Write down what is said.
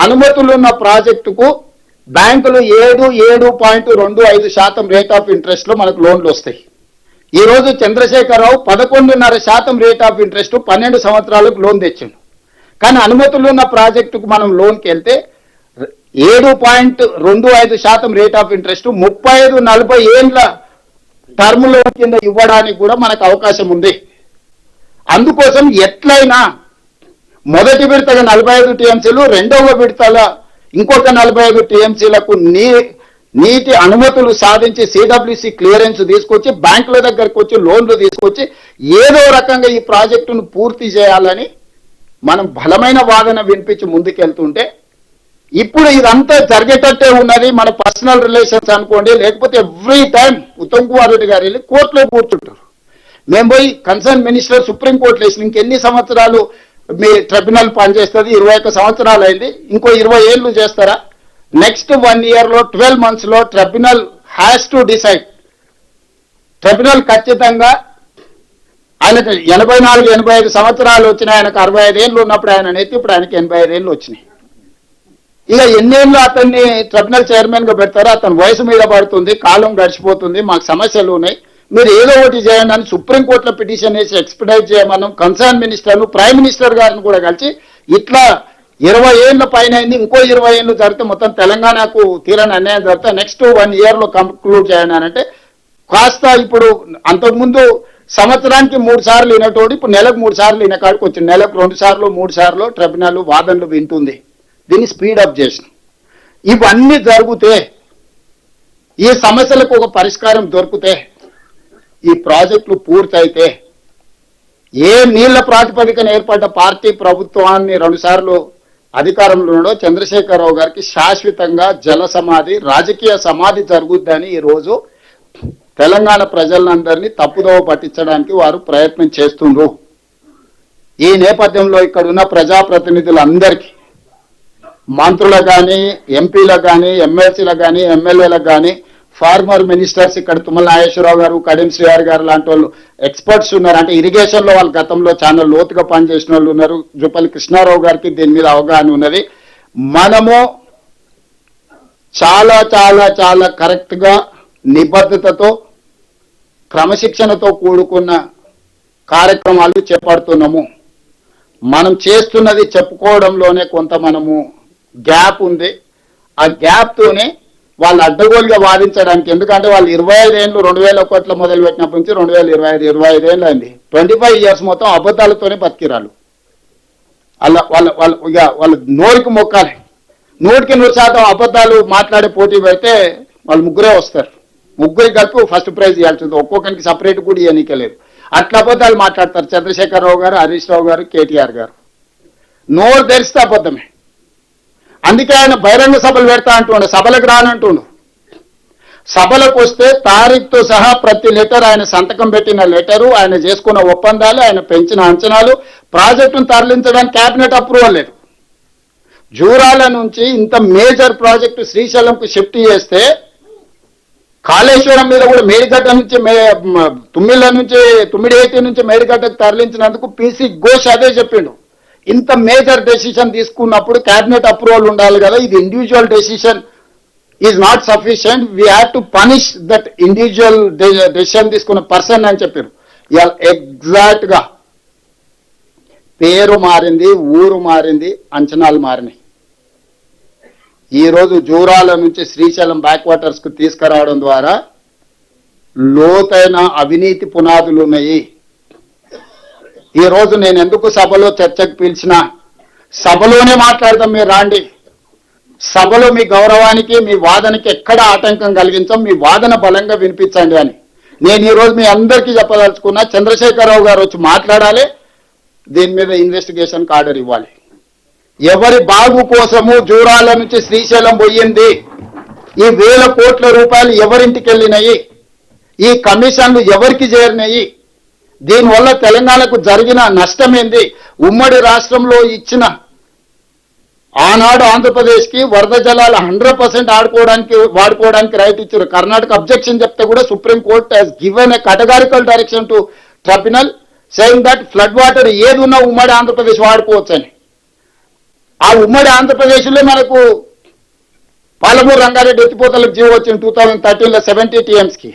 అనుమతులున్న ప్రాజెక్టుకు బ్యాంకులు 7.25% rate of interest లో మనకు లోన్లు వస్తాయి. ఈ రోజు చంద్రశేఖరరావు 11.5% రేట్ ఆఫ్ ఇంట్రెస్ట్ 12 సంవత్సరాలకు లోన్ తెచ్చిండు. కానీ అనుమతులున్న ప్రాజెక్టుకు మనం లోన్కి వెళ్తే 7.25% రేట్ ఆఫ్ ఇంట్రెస్ట్ 35-40 ఏళ్ళ టర్మ్ లోన్ కింద ఇవ్వడానికి కూడా మనకు అవకాశం ఉంది. అందుకోసం ఎట్లయినా మొదటి విడతగా 45 టీఎంసీలు, రెండవ విడతల ఇంకొక 45 టీఎంసీలకు నీటి అనుమతులు సాధించి సిడబ్ల్యూసి క్లియరెన్స్ తీసుకొచ్చి బ్యాంకుల దగ్గరకు వచ్చి లోన్లు తీసుకొచ్చి ఏదో రకంగా ఈ ప్రాజెక్టును పూర్తి చేయాలని మనం బలమైన వాదన వినిపించి ముందుకెళ్తుంటే ఇప్పుడు ఇదంతా జరిగేటట్టే ఉన్నది. మన పర్సనల్ రిలేషన్స్ అనుకోండి, లేకపోతే ఎవ్రీ టైం ఉత్తమ్ కుమార్ రెడ్డి గారు వెళ్ళి కోర్టులో కూర్చుంటారు. మేము పోయి కన్సర్న్ మినిస్టర్ సుప్రీంకోర్టులో వేసిన ఇంకెన్ని సంవత్సరాలు మీ ట్రిబ్యునల్ పనిచేస్తుంది? 21 సంవత్సరాలు అయింది, ఇంకో 20 ఏళ్ళు చేస్తారా? నెక్స్ట్ 1 ఇయర్లో 12 monthsలో tribunal has to decide. Tribunal ఖచ్చితంగా ఆయనకు 84-85 సంవత్సరాలు వచ్చినాయి, ఆయనకు 65 ఏళ్ళు ఉన్నప్పుడు ఆయన నెత్తి, ఇప్పుడు ఆయనకి 85 ఏళ్ళు వచ్చినాయి. ఇక ఎన్నేళ్ళు అతన్ని ట్రిబ్యునల్ చైర్మన్ గా పెడతారో అతని వయసు మీద పడుతుంది, కాలం గడిచిపోతుంది, మాకు సమస్యలు ఉన్నాయి, మీరు ఏదో ఒకటి చేయండి అని సుప్రీంకోర్టులో పిటిషన్ వేసి ఎక్స్పెడైట్ చేయమన్నాం. కన్సర్న్ మినిస్టర్ను, ప్రైమ్ మినిస్టర్ గారిని కూడా కలిసి ఇట్లా 20 ఏళ్ళ పైన అయింది, ఇంకో 20 ఏళ్ళు జరిగితే మొత్తం తెలంగాణకు తీరని అన్యాయం జరిగితే నెక్స్ట్ 1 ఇయర్లో కంక్లూడ్ చేయండి అని అంటే కాస్త ఇప్పుడు అంతకుముందు సంవత్సరానికి 3 సార్లు వినటోడు ఇప్పుడు నెలకు 3 సార్లు విన కాడికి వచ్చింది. నెలకు 2 సార్లు 3 సార్లు ట్రిబ్యునల్ వాదనలు వింటుంది. దీన్ని స్పీడప్ చేసిన ఇవన్నీ జరిగితే ఈ సమస్యలకు ఒక పరిష్కారం దొరికితే ఈ ప్రాజెక్టులు పూర్తయితే ఏ నీళ్ల ప్రాతిపదికన ఏర్పడ్డ పార్టీ ప్రభుత్వాన్ని 2 సార్లు అధికారంలో ఉండో చంద్రశేఖరరావు గారికి శాశ్వతంగా జల సమాధి, రాజకీయ సమాధి జరుగుద్దని ఈరోజు తెలంగాణ ప్రజలందరినీ తప్పుదోవ పట్టించడానికి వారు ప్రయత్నం చేస్తుండ్రు. ఈ నేపథ్యంలో ఇక్కడ ఉన్న ప్రజాప్రతినిధులందరికీ, మంత్రులకు కానీ, ఎంపీలకు కానీ, ఎమ్మెల్సీలకు కానీ, ఎమ్మెల్యేలకు కానీ, ఫార్మర్ మినిస్టర్స్ ఇక్కడ తుమ్మల నాగేశ్వరరావు గారు, కడియం శ్రీహరి గారు లాంటి వాళ్ళు ఎక్స్పర్ట్స్ ఉన్నారు. అంటే ఇరిగేషన్ లో వాళ్ళు గతంలో చాలా లోతుగా పనిచేసిన వాళ్ళు ఉన్నారు. జుపల్లి కృష్ణారావు గారికి దీని మీద అవగాహన ఉన్నది. మనము చాలా చాలా చాలా కరెక్ట్ గా నిబద్ధతతో క్రమశిక్షణతో కూడుకున్న కార్యక్రమాలు చేపడుతున్నాము. మనం చేస్తున్నది చెప్పుకోవడంలోనే కొంత మనము గ్యాప్ ఉంది. ఆ గ్యాప్ తోనే వాళ్ళు అడ్డగోలుగా వాదించడానికి, ఎందుకంటే వాళ్ళు 25 ఏళ్ళు 2001లో మొదలు పెట్టినప్పటి నుంచి 2025 ఏళ్ళు అయింది. 25 years మొత్తం అబద్ధాలతోనే బతికిరాలు. అలా వాళ్ళ నోరుకి మొక్కాలి. 100% అబద్ధాలు మాట్లాడే పోటీ పెడితే వాళ్ళు ముగ్గురే వస్తారు. ముగ్గురికి కలిపి ఫస్ట్ ప్రైజ్ ఇవ్వాల్సింది, ఒక్కొక్కరికి సపరేట్ కూడా ఇవ్వనీకలేదు. అట్లా అబద్ధాలు మాట్లాడతారు చంద్రశేఖరరావు గారు, హరీష్ రావు గారు, కేటీఆర్ గారు. నోరు తెరిస్తే అబద్ధమే. అందుకే ఆయన బహిరంగ సభలు పెడతా అంటుండు, సభలకు రానంటుండు. సభలకు వస్తే తారీఖుతో సహా ప్రతి లెటర్, ఆయన సంతకం పెట్టిన లెటరు, ఆయన చేసుకున్న ఒప్పందాలు, ఆయన పెంచిన అంచనాలు, ప్రాజెక్టును తరలించడానికి కేబినెట్ అప్రూవల్ లేదు. జూరాల నుంచి ఇంత మేజర్ ప్రాజెక్టు శ్రీశైలంకు షిఫ్ట్ చేస్తే కాళేశ్వరం మీద కూడా మేడిగడ్డ నుంచి తుమ్మిడిహేటి నుంచి మేడిగడ్డకు తరలించినందుకు పీసీ ఘోష్ అదే చెప్పిండు. ఇంత మేజర్ డెసిషన్ తీసుకున్నప్పుడు క్యాబినెట్ అప్రూవల్ ఉండాలి కదా, ఇది individual decision is not sufficient, we have to punish that individual decision తీసుకున్న పర్సన్ అని చెప్పారు. ఇవాళ ఎగ్జాక్ట్ గా పేరు మారింది, ఊరు మారింది, అంచనాలు మారినాయి. ఈ రోజు జూరాల నుంచి శ్రీశైలం బ్యాక్ వాటర్స్ కు తీసుకురావడం ద్వారా లోతైన అవినీతి పునాదులు ఉన్నాయి. ఈ రోజు నేను ఎందుకు సభలో చర్చకు పిలిచినా, సభలోనే మాట్లాడతాం, మీరు రాండి, సభలో మీ గౌరవానికి, మీ వాదనకి ఎక్కడ ఆటంకం కలిగించాం, మీ వాదన బలంగా వినిపించండి అని నేను ఈ రోజు మీ అందరికీ చెప్పదలుచుకున్నా. చంద్రశేఖరరావు గారు వచ్చి మాట్లాడాలి, దీని మీద ఇన్వెస్టిగేషన్కి ఆర్డర్ ఇవ్వాలి. ఎవరి బాగు కోసము జూరాల నుంచి శ్రీశైలం పోయింది, ఈ 1000 కోట్ల రూపాయలు ఎవరింటికి వెళ్ళినాయి, ఈ కమిషన్లు ఎవరికి చేరినాయి, దీనివల్ల తెలంగాణకు జరిగిన నష్టం ఏంది, ఉమ్మడి రాష్ట్రంలో ఇచ్చిన ఆనాడు ఆంధ్రప్రదేశ్కి వరద జలాలు 100% వాడుకోవడానికి రైట్ ఇచ్చారు. కర్ణాటక అబ్జెక్షన్ చెప్తే కూడా supreme court has given a categorical direction to tribunal saying that flood water ఏది ఉన్నా ఉమ్మడి ఆంధ్రప్రదేశ్ వాడుకోవచ్చు అని. ఆ ఉమ్మడి ఆంధ్రప్రదేశ్లో మనకు పాలమూరు రంగారెడ్డి ఎత్తిపోతలకు జీవో వచ్చింది 2013లో 70 TMs కి.